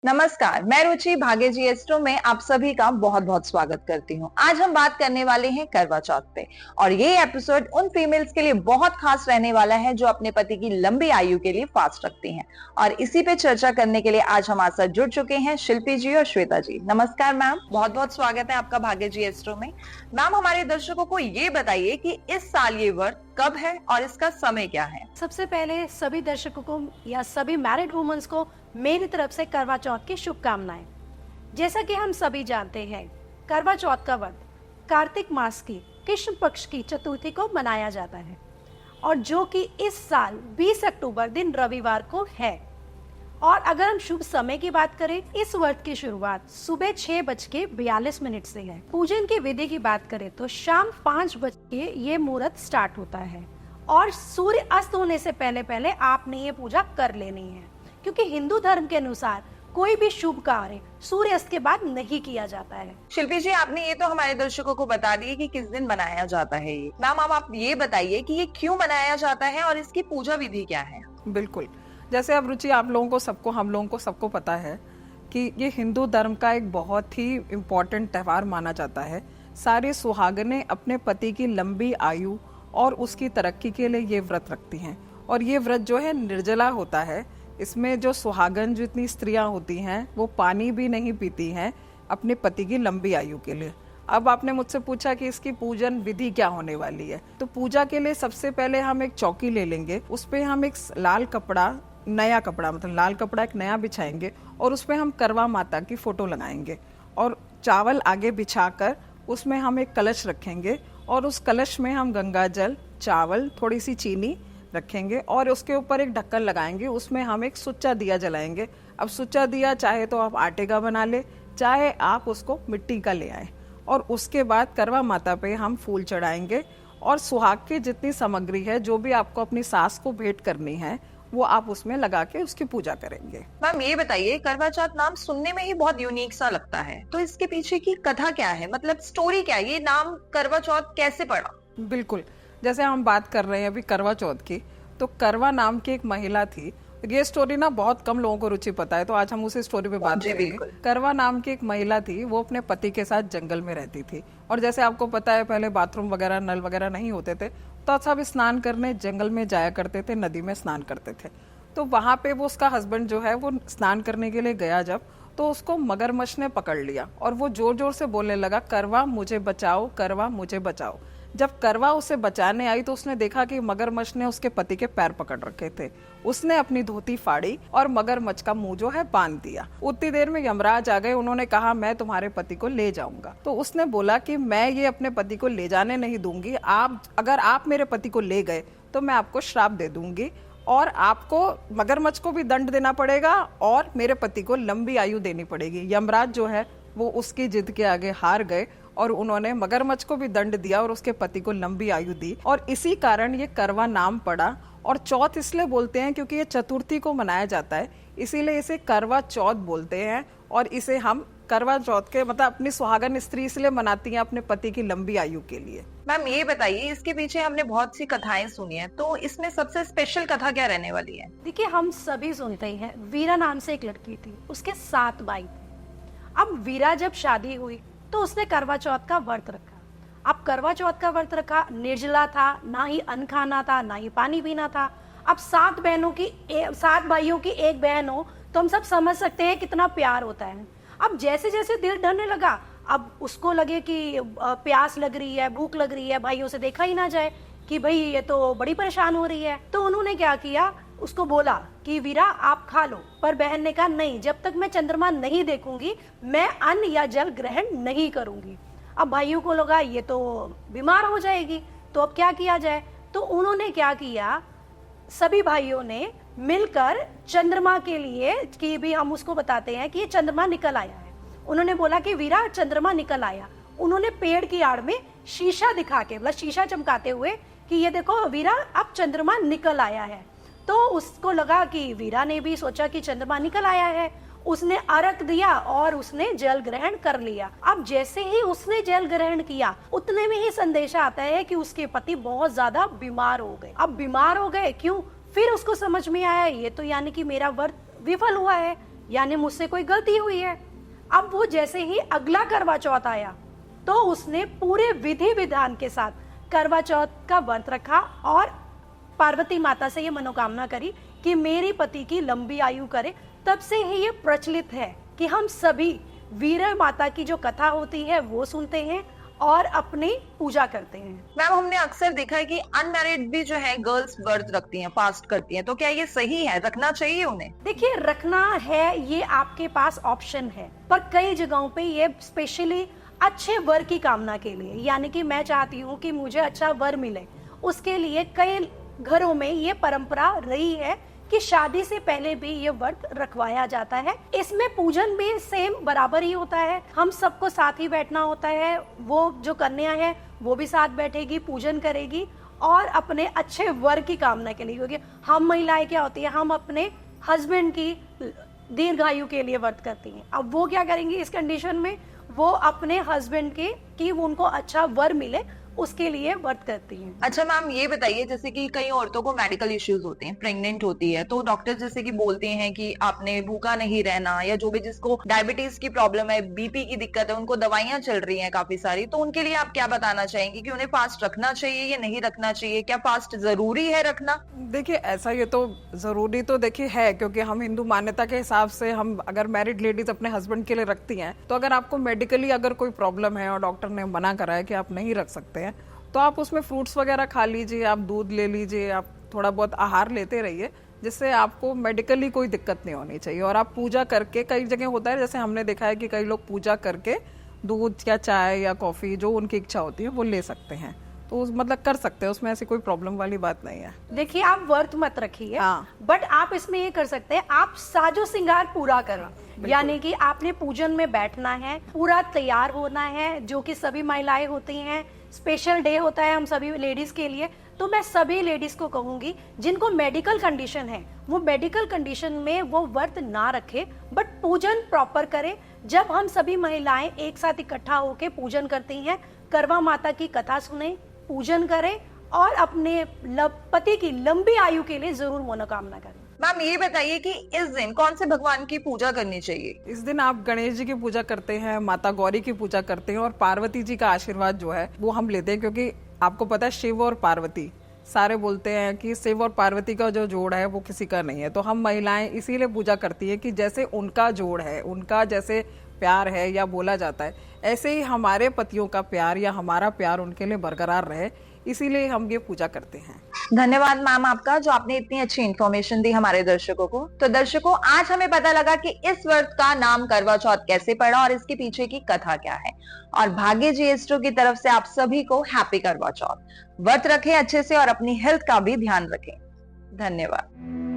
नमस्कार, मैं रुचि भाग्य जी एस्ट्रो में आप सभी का बहुत बहुत स्वागत करती हूँ। आज हम बात करने वाले हैं करवा चौथ पे और ये एपिसोड उन फीमेल्स के लिए बहुत खास रहने वाला है जो अपने पति की लंबी आयु के लिए फास्ट रखती हैं। और इसी पे चर्चा करने के लिए आज हमारे साथ जुड़ चुके हैं शिल्पी जी और श्वेता जी। नमस्कार मैम, बहुत बहुत स्वागत है आपका भाग्य जी एस्ट्रो में। मैम, हमारे दर्शकों को ये बताइए कि इस साल ये व्रत कब है और इसका समय क्या है। सबसे पहले सभी दर्शकों को या सभी मैरिड वुमेन्स को मेरी तरफ से करवा चौथ की शुभकामनाएं। जैसा कि हम सभी जानते हैं, करवा चौथ का व्रत कार्तिक मास की कृष्ण पक्ष की चतुर्थी को मनाया जाता है और जो कि इस साल 20 अक्टूबर दिन रविवार को है। और अगर हम शुभ समय की बात करें, इस व्रत की शुरुआत सुबह 6:42 से है। पूजन की विधि की बात करें तो शाम 5 बजे ये मुहूर्त स्टार्ट होता है और सूर्य अस्त होने से पहले पहले आपने ये पूजा कर लेनी है, क्योंकि हिंदू धर्म के अनुसार कोई भी शुभ कार्य सूर्य अस्त के बाद नहीं किया जाता है। शिल्पी जी, आपने ये तो हमारे दर्शकों को बता दिया कि किस दिन मनाया जाता है ये। मैम, अब आप ये बताइए कि ये क्यों मनाया जाता है और इसकी पूजा विधि क्या है। बिल्कुल, जैसे अब रुचि आप लोगों को सबको हम लोगों को सबको पता है कि ये हिंदू धर्म का एक बहुत ही इम्पोर्टेंट त्यौहार माना जाता है। सारी सुहागनें अपने पति की लंबी आयु और उसकी तरक्की के लिए ये व्रत रखती हैं और ये व्रत जो है निर्जला होता है। इसमें जो सुहागन जितनी स्त्रियां होती हैं वो पानी भी नहीं पीती हैं अपने पति की लंबी आयु के लिए। अब आपने मुझसे पूछा कि इसकी पूजन विधि क्या होने वाली है, तो पूजा के लिए सबसे पहले हम एक चौकी ले लेंगे, उस पे हम एक लाल कपड़ा, नया कपड़ा मतलब लाल कपड़ा एक नया बिछाएंगे और उस पे हम करवा माता की फोटो लगाएंगे और चावल आगे बिछाकर उसमें हम एक कलश रखेंगे और उस कलश में हम गंगा जल, चावल, थोड़ी सी चीनी रखेंगे और उसके ऊपर एक ढक्कन लगाएंगे। उसमें हम एक सुच्चा दिया जलाएंगे। अब सुच्चा दिया चाहे तो आप आटे का बना ले, चाहे आप उसको मिट्टी का ले आए और उसके बाद करवा माता पे हम फूल चढ़ाएंगे और सुहाग की जितनी सामग्री है, जो भी आपको अपनी सास को भेंट करनी है, वो आप उसमें लगा के उसकी पूजा करेंगे। मैम, ये बताइए, करवा चौथ नाम सुनने में ही बहुत यूनिक सा लगता है, तो इसके पीछे की कथा क्या है, मतलब स्टोरी क्या है, ये नाम करवा चौथ कैसे पड़ा। बिल्कुल, जैसे हम बात कर रहे हैं अभी करवा चौथ की, तो करवा नाम की एक महिला थी। ये स्टोरी ना बहुत कम लोगों को रुचि पता है, तो आज हम उसी स्टोरी पे बात करेंगे। करवा नाम की एक महिला थी, वो अपने पति के साथ जंगल में रहती थी और जैसे आपको पता है पहले बाथरूम वगैरह, नल वगैरह नहीं होते थे, तो सब स्नान करने जंगल में जाया करते थे, नदी में स्नान करते थे। तो वहां पे वो उसका हस्बैंड जो है वो स्नान करने के लिए गया जब, तो उसको मगरमच्छ ने पकड़ लिया और वो जोर जोर से बोलने लगा, करवा मुझे बचाओ, करवा मुझे बचाओ। जब करवा उसे बचाने आई तो उसने देखा कि मगरमच्छ ने उसके पति के पैर पकड़ रखे थे। उसने अपनी धोती फाड़ी और मगरमच्छ का मुंह जो है बांध दिया। उतनी देर में यमराज आ गए। उन्होंने कहा, मैं तुम्हारे पति को ले जाऊंगा। तो उसने बोला कि मैं ये अपने पति को ले जाने नहीं दूंगी, अगर आप मेरे पति को ले गए तो मैं आपको श्राप दे दूंगी और आपको मगरमच्छ को भी दंड देना पड़ेगा और मेरे पति को लंबी आयु देनी पड़ेगी। यमराज जो है वो उसकी जिद के आगे हार गए और उन्होंने मगरमच्छ को भी दंड दिया और उसके पति को लंबी आयु दी और इसी कारण ये करवा नाम पड़ा। और चौथ इसलिए बोलते हैं क्योंकि ये चतुर्थी को मनाया जाता है, इसीलिए इसे करवा चौथ बोलते हैं। और इसे हम करवा चौथ के मतलब अपनी सुहागन स्त्री इसलिए मनाती हैं अपने पति की लंबी आयु के लिए। मैम, ये बताइए, इसके पीछे हमने बहुत सी कथाएं सुनी है, तो इसमें सबसे स्पेशल कथा क्या रहने वाली है। देखिए, हम सभी सुनते ही हैं, वीरा नाम से एक लड़की थी, उसके 7 भाई थे। अब वीरा जब शादी हुई तो उसने करवा चौथ का व्रत रखा। अब करवा चौथ का व्रत रखा, निर्जला था, ना ही अन्न खाना था, ना ही पानी पीना था। अब 7 भाइयों की एक बहन हो तो हम सब समझ सकते हैं कितना प्यार होता है। अब जैसे जैसे दिल ढलने लगा, अब उसको लगे कि प्यास लग रही है, भूख लग रही है, भाइयों से देखा ही ना जाए कि भाई ये तो बड़ी परेशान हो रही है। तो उन्होंने क्या किया, उसको बोला कि वीरा आप खा लो, पर बहन ने कहा नहीं, जब तक मैं चंद्रमा नहीं देखूंगी मैं अन्न या जल ग्रहण नहीं करूंगी। अब भाइयों को लगा ये तो बीमार हो जाएगी, तो अब क्या किया जाए। तो उन्होंने क्या किया, सभी भाइयों ने मिलकर चंद्रमा के लिए, कि भी हम उसको बताते हैं कि ये चंद्रमा निकल आया है, उन्होंने बोला कि वीरा चंद्रमा निकल आया। उन्होंने पेड़ की आड़ में शीशा दिखा के, मतलब शीशा चमकाते हुए कि ये देखो वीरा अब चंद्रमा निकल आया है। तो उसको लगा कि वीरा ने भी सोचा कि चंद्रमा निकल आया है, उसने अर्घ दिया और उसने जल ग्रहण कर लिया। अब जैसे ही उसने जल ग्रहण किया उतने में ही संदेशा आता है कि उसके पति बहुत ज्यादा बीमार हो गए। अब बीमार हो गए क्यों, फिर उसको समझ में आया ये तो यानी कि मेरा व्रत विफल हुआ है, यानी मुझसे कोई गलती हुई है। अब वो जैसे ही अगला करवा चौथ आया तो उसने पूरे विधि विधान के साथ करवा चौथ का व्रत रखा और पार्वती माता से ये मनोकामना करी कि मेरी पति की लंबी आयु करे। तब से ही ये प्रचलित है कि हम सभी वीरा माता की जो कथा होती है वो सुनते हैं और अपनी पूजा करते हैं। मैम, हमने अक्सर देखा है कि अनमैरिड भी जो है गर्ल्स व्रत रखती हैं, फास्ट करती हैं, तो क्या ये सही है? रखना चाहिए उन्हें? देखिए, रखना है ये आपके पास ऑप्शन है, पर कई जगहों पे ये स्पेशली अच्छे वर की कामना के लिए, यानी कि मैं चाहती हूँ कि मुझे अच्छा वर मिले, उसके लिए कई घरों में ये परंपरा रही है कि शादी से पहले भी ये व्रत रखवाया जाता है। इसमें पूजन भी सेम बराबर ही होता है, हम सबको साथ ही बैठना होता है। वो जो कन्या है वो भी साथ बैठेगी, पूजन करेगी और अपने अच्छे वर की कामना के लिए, क्योंकि हम महिलाएं क्या होती है, हम अपने हस्बैंड की दीर्घायु के लिए व्रत करती हैं। अब वो क्या करेंगी इस कंडीशन में, वो अपने हस्बैंड के कि उनको अच्छा वर मिले उसके लिए व्रत करती हैं। अच्छा मैम, ये बताइए, जैसे कि कई औरतों को मेडिकल इश्यूज होते हैं, प्रेग्नेंट होती है, तो डॉक्टर जैसे कि बोलते हैं कि आपने भूखा नहीं रहना, या जो भी जिसको डायबिटीज की प्रॉब्लम है, बीपी की दिक्कत है, उनको दवाइयां चल रही हैं काफी सारी, तो उनके लिए आप क्या बताना चाहेंगे कि उन्हें फास्ट रखना चाहिए या नहीं रखना चाहिए? क्या फास्ट जरूरी है रखना? देखिए, ऐसा ये तो जरूरी तो देखिए है, क्योंकि हम हिंदू मान्यता के हिसाब से हम अगर मैरिड लेडीज अपने हस्बैंड के लिए रखती हैं, तो अगर आपको मेडिकली अगर कोई प्रॉब्लम है और डॉक्टर ने मना करा है कि आप नहीं रख सकते हैं, तो आप उसमें फ्रूट्स वगैरह खा लीजिए, आप दूध ले लीजिए, आप थोड़ा बहुत आहार लेते रहिए, जिससे आपको मेडिकली कोई दिक्कत नहीं होनी चाहिए। और आप पूजा करके, कई जगह होता है जैसे हमने देखा है कि कई लोग पूजा करके दूध या चाय या कॉफी जो उनकी इच्छा होती है वो ले सकते हैं, तो मतलब कर सकते हैं, उसमें ऐसी कोई प्रॉब्लम वाली बात नहीं है। देखिए, आप व्रत मत रखिए, बट आप इसमें ये कर सकते हैं, आप साजो श्रृंगार पूरा करें, यानी कि आपने पूजन में बैठना है, पूरा तैयार होना है, जो कि सभी महिलाएं होती हैं। स्पेशल डे होता है हम सभी लेडीज के लिए, तो मैं सभी लेडीज को कहूंगी जिनको मेडिकल कंडीशन है वो मेडिकल कंडीशन में वो व्रत ना रखे, बट पूजन प्रॉपर करें। जब हम सभी महिलाएं एक साथ इकट्ठा होकर पूजन करती हैं, करवा माता की कथा सुने, पूजन करें और अपने पति की लंबी आयु के लिए जरूर मनोकामना करें। मैम, ये बताइए कि इस दिन कौन से भगवान की पूजा करनी चाहिए? इस दिन आप गणेश जी की पूजा करते हैं, माता गौरी की पूजा करते हैं और पार्वती जी का आशीर्वाद जो है वो हम लेते हैं, क्योंकि आपको पता है शिव और पार्वती, सारे बोलते हैं कि शिव और पार्वती का जो जोड़ है वो किसी का नहीं है, तो हम महिलाएं इसीलिए पूजा करती है कि जैसे उनका जोड़ है, उनका जैसे प्यार है या बोला जाता है, ऐसे ही हमारे पतियों का प्यार या हमारा प्यार उनके लिए बरकरार रहे, इसीलिए हम ये पूजा करते हैं। धन्यवाद मैम आपका, जो आपने इतनी अच्छी इन्फॉर्मेशन दी हमारे दर्शकों को। तो दर्शकों, आज हमें पता लगा कि इस व्रत का नाम करवा चौथ कैसे पड़ा और इसके पीछे की कथा क्या है। और भाग्य जी एस्ट्रो की तरफ से आप सभी को हैप्पी करवा चौथ। व्रत रखें अच्छे से और अपनी हेल्थ का भी ध्यान रखें। धन्यवाद।